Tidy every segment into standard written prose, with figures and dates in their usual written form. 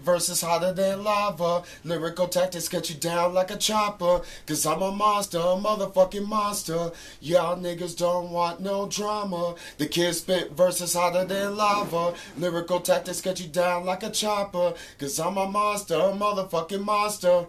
verses hotter than lava. Lyrical tactics get you down like a chopper. Cause I'm a monster, a motherfucking monster. Y'all niggas don't want no drama. The kid spit verses hotter than lava. Lyrical tactics get you down like a chopper. Cause I'm a monster, a motherfucking monster.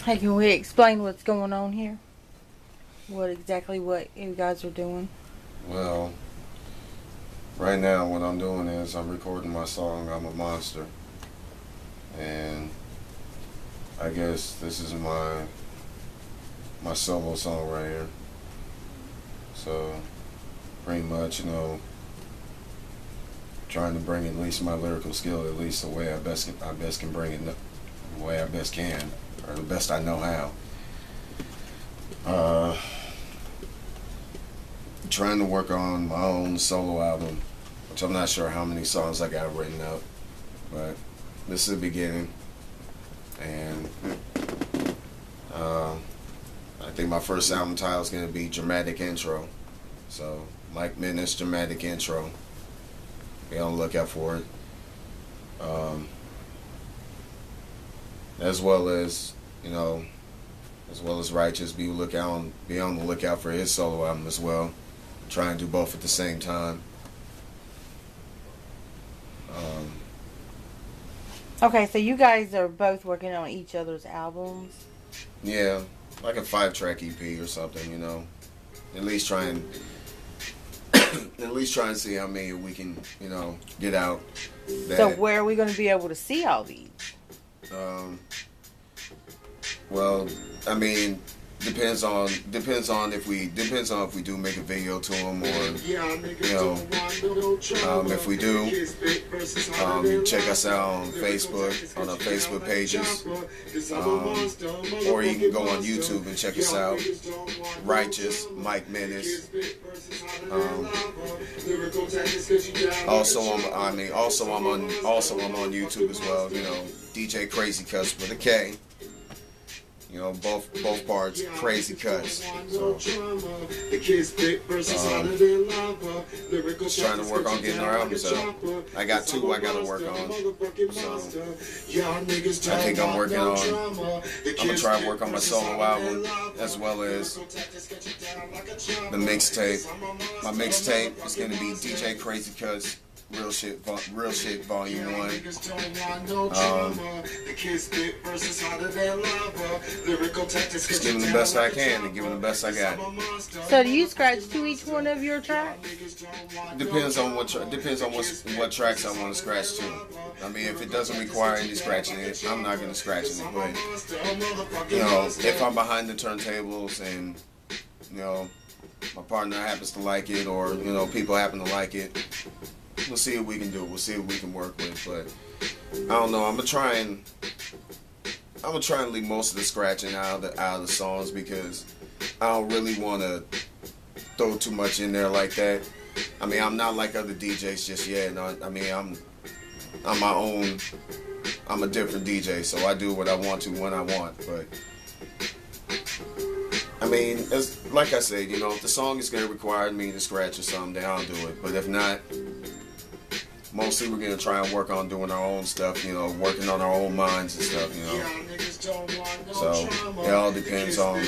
Hey, can we explain what's going on here? What you guys are doing? Well, right now what I'm doing is I'm recording my song, I'm a Monster. And I guess this is my solo song right here. So, pretty much, trying to bring at least my lyrical skill, at least the way I best can bring it, the way I best can, or the best I know how. Trying to work on my own solo album, which I'm not sure how many songs I got written up, but this is the beginning. And I think my first album title is going to be Dramatic Intro. So, Mike Menace, Dramatic Intro. Be on the lookout for it. As well as Righteous, be on the lookout for his solo album as well. Try and do both at the same time. Okay, so you guys are both working on each other's albums? Yeah, like a 5-track EP or something, At least try and see how many we can, get out. So where are we going to be able to see all these? Well, I mean, depends on if we do make a video to them, or if we do, check us out on Facebook, on our Facebook pages, or you can go on YouTube and check us out. Righteous, Mike Menace. Also I'm on YouTube as well. DJ Crazy Cuts with a K. Both parts, Crazy Cuts. So, just trying to work on getting our albums out. I got 2 I gotta work on. So, I think I'm gonna try and work on my solo album, as well as the mixtape. My mixtape is gonna be DJ Crazy Cuts. Real shit, volume 1. Just giving the best I can and giving the best I got. So do you scratch to each one of your tracks? Depends on what tracks I want to scratch to. I mean, if it doesn't require any scratching it, I'm not gonna scratch it. But if I'm behind the turntables and my partner happens to like it, or people happen to like it, we'll see what we can do. We'll see what we can work with. But I don't know. I'm gonna try and leave most of the scratching out of the songs, because I don't really want to throw too much in there like that. I mean, I'm not like other DJs just yet. I mean, I'm my own. I'm a different DJ, so I do what I want to when I want. But I mean, like I said, if the song is gonna require me to scratch or something, then I'll do it. But if not, mostly we're gonna try and work on doing our own stuff, working on our own minds and stuff, So it all depends on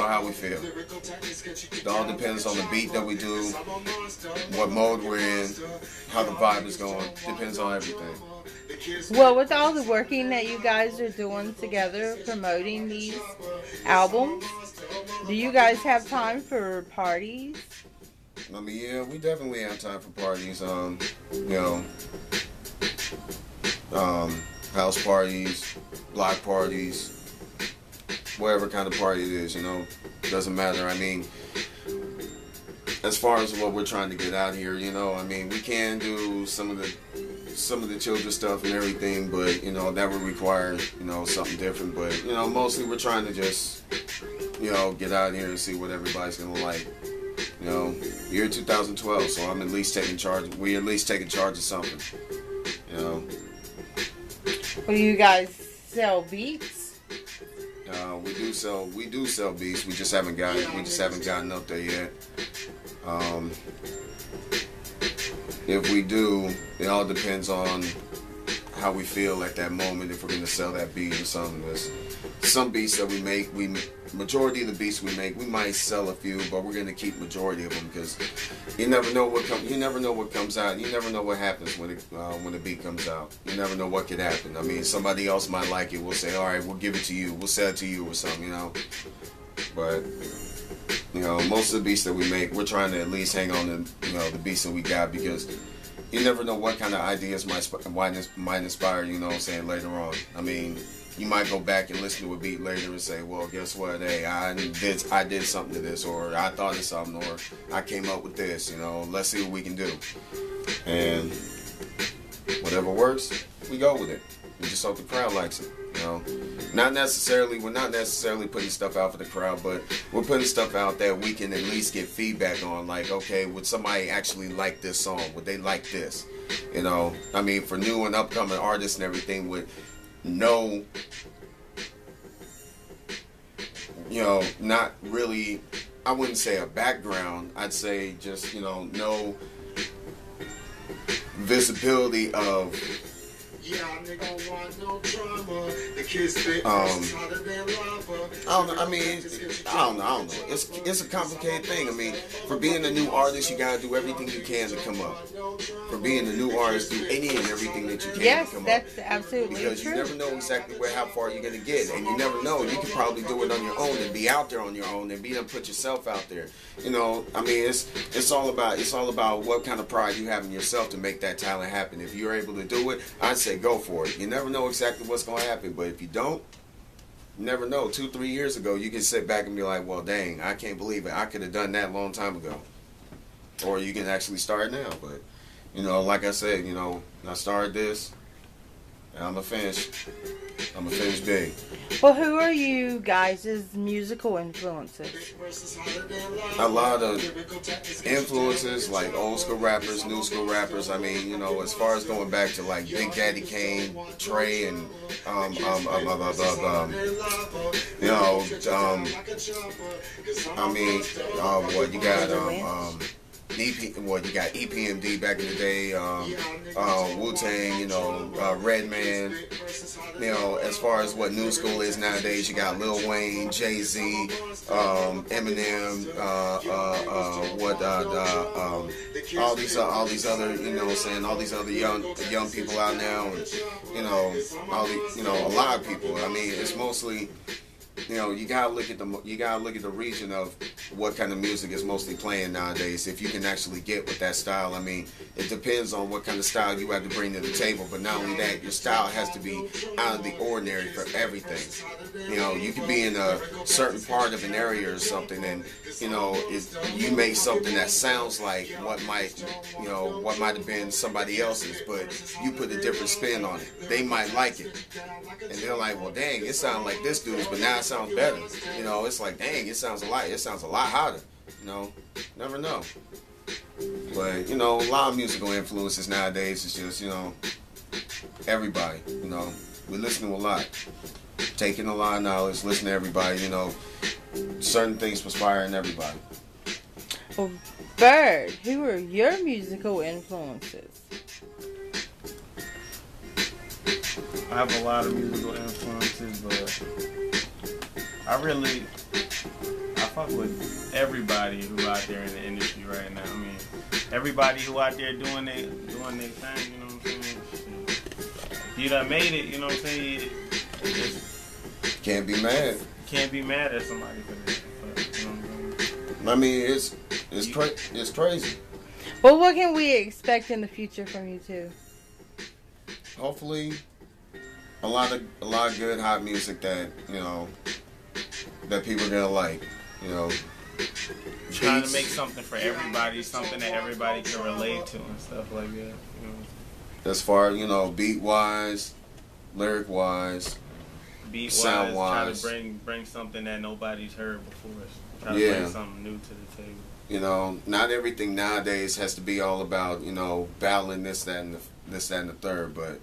how we feel. It all depends on the beat that we do, what mode we're in, how the vibe is going. Depends on everything. Well, with all the working that you guys are doing together, promoting these albums, do you guys have time for parties? I mean, yeah, we definitely have time for parties. House parties, block parties, whatever kind of party it is, doesn't matter. I mean, as far as what we're trying to get out here, I mean, we can do some of the children's stuff and everything, but that would require something different. But mostly we're trying to just get out here and see what everybody's gonna like. Year 2012, so I'm at least taking charge. We at least taking charge of something. Well, you guys sell beats? We do sell beats. We just haven't gotten up there yet. If we do, it all depends on how we feel at that moment. If we're gonna sell that beat or something. Some beats that we make, majority of the beats we make, we might sell a few, but we're gonna keep majority of them because you never know what comes out. You never know what happens when the beat comes out. You never know what could happen. I mean, somebody else might like it. We'll say, all right, we'll give it to you. We'll sell it to you or something, But most of the beats that we make, we're trying to at least hang on to the beats that we got because you never know what kind of ideas might inspire. Later on. I mean, you might go back and listen to a beat later and say, well, guess what? Hey, I did something to this, or I thought of something, or I came up with this. Let's see what we can do. And whatever works, we go with it. We just hope the crowd likes it. We're not necessarily putting stuff out for the crowd, but we're putting stuff out that we can at least get feedback on. Like, okay, would somebody actually like this song? Would they like this? I mean, for new and upcoming artists and everything would know, not really, I wouldn't say a background, I'd say just, no visibility of I don't know. It's a complicated thing. I mean, for being a new artist, you gotta do everything you can to come up. For being a new artist, do any and everything that you can to come up. Yes, that's absolutely because true. You never know exactly how far you're gonna get, and you never know. You can probably do it on your own and be out there on your own and put yourself out there. I mean, it's all about what kind of pride you have in yourself to make that talent happen. If you're able to do it, I'd say go for it. You never know exactly what's going to happen, but if you don't, you never know. 2-3 years ago, you can sit back and be like, well, dang, I can't believe it. I could have done that a long time ago. Or you can actually start now. But, like I said, I started this, and I'm going to finish. I'm going to finish big. Well, who are you guys' musical influences? A lot of influences, like old school rappers, new school rappers. I mean, as far as going back to like Big Daddy Kane, Trey, and what you got? You got EPMD back in the day, Wu-Tang, Redman. As far as what new school is nowadays, you got Lil Wayne, Jay-Z, Eminem, all these other, all these other young people out now, and a lot of people. I mean, it's mostly. You gotta look at the region of what kind of music is mostly playing nowadays. If you can actually get with that style, I mean, it depends on what kind of style you have to bring to the table. But not only that, your style has to be out of the ordinary for everything. You can be in a certain part of an area or something, and if you make something that sounds like what might have been somebody else's, but you put a different spin on it. They might like it, and they're like, well, dang, it sounds like this dude's, but now it sounds better. It's like, dang, it sounds a lot hotter. Never know. But a lot of musical influences nowadays is just everybody. We listen to a lot, taking a lot of knowledge, listen to everybody. Certain things inspiring everybody. Well, Bird, who are your musical influences? I have a lot of musical influences, but I fuck with everybody who out there in the industry right now. I mean, everybody who out there doing their thing, you know what I'm saying? If you done made it, you know what I'm saying? Can't be mad. Can't be mad at somebody for that. You know what I'm saying? I mean, it's crazy. Well, what can we expect in the future from you two? Hopefully, a lot of good hot music that that people are gonna like. You know, trying to make something for everybody, something that everybody can relate to and stuff like that. You know, as far beat wise, lyric wise, sound wise, try to bring something that nobody's heard before. Try to bring something new to the table. You know, not everything nowadays has to be all about battling this, that, and the third, but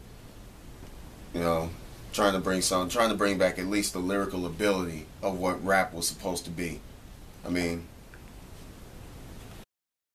trying to bring back at least the lyrical ability of what rap was supposed to be. I mean,